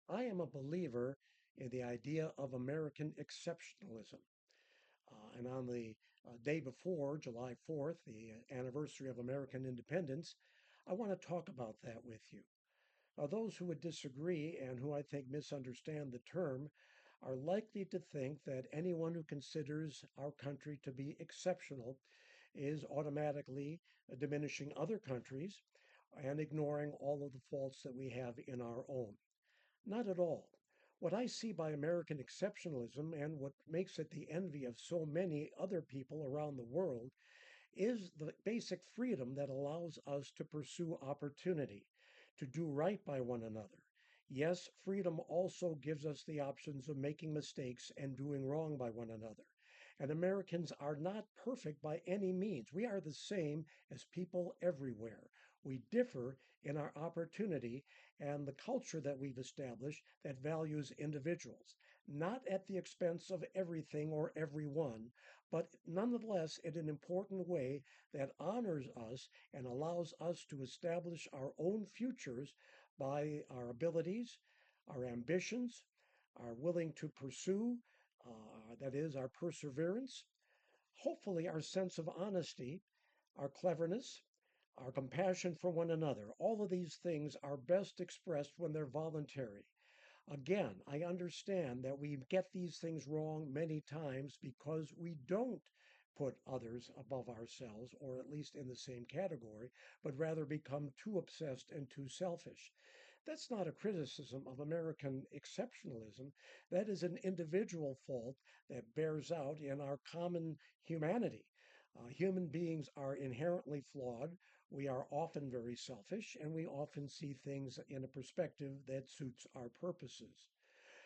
I am a believer in the idea of American exceptionalism. And on the day before, July 4th, the anniversary of American independence, I want to talk about that with you. Those who would disagree and who I think misunderstand the term are likely to think that anyone who considers our country to be exceptional is automatically diminishing other countries and ignoring all of the faults that we have in our own. Not at all. What I see by American exceptionalism and what makes it the envy of so many other people around the world is the basic freedom that allows us to pursue opportunity, to do right by one another. Yes, freedom also gives us the options of making mistakes and doing wrong by one another. And Americans are not perfect by any means. We are the same as people everywhere. We differ in our opportunity and the culture that we've established that values individuals, not at the expense of everything or everyone, but nonetheless in an important way that honors us and allows us to establish our own futures by our abilities, our ambitions, our willing to pursue, that is, our perseverance, hopefully, our sense of honesty, our cleverness, our compassion for one another. All of these things are best expressed when they're voluntary. Again, I understand that we get these things wrong many times because we don't put others above ourselves, or at least in the same category, but rather become too obsessed and too selfish. That's not a criticism of American exceptionalism. That is an individual fault that bears out in our common humanity. Human beings are inherently flawed. We are often very selfish, and we often see things in a perspective that suits our purposes.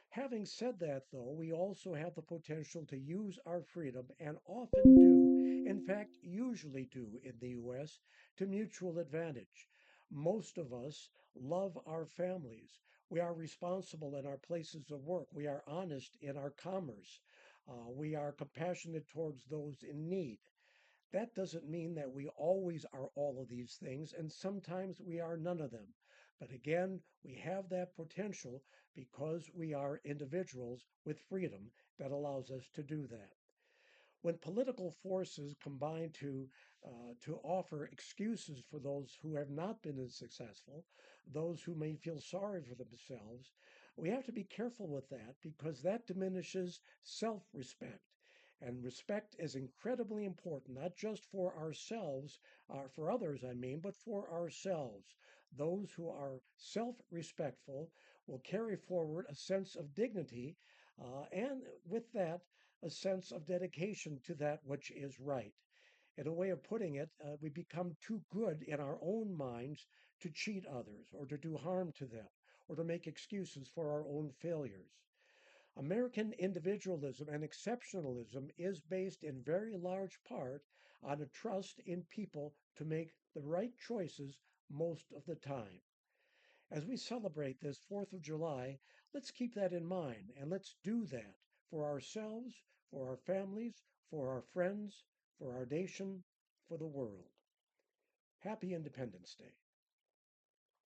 Having said that, though, we also have the potential to use our freedom, and often do, in fact, usually do in the US, to mutual advantage. Most of us love our families. We are responsible in our places of work. We are honest in our commerce. We are compassionate towards those in need. That doesn't mean that we always are all of these things, and sometimes we are none of them. But again, we have that potential because we are individuals with freedom that allows us to do that. When political forces combine to offer excuses for those who have not been as successful, those who may feel sorry for themselves, we have to be careful with that because that diminishes self-respect. And respect is incredibly important, not just for ourselves, for others, I mean, but for ourselves. Those who are self respectful will carry forward a sense of dignity, and with that, a sense of dedication to that which is right. In a way of putting it, we become too good in our own minds to cheat others or to do harm to them or to make excuses for our own failures. American individualism and exceptionalism is based in very large part on a trust in people to make the right choices most of the time. As we celebrate this 4th of July, let's keep that in mind and let's do that for ourselves, for our families, for our friends, for our nation, for the world. Happy Independence Day.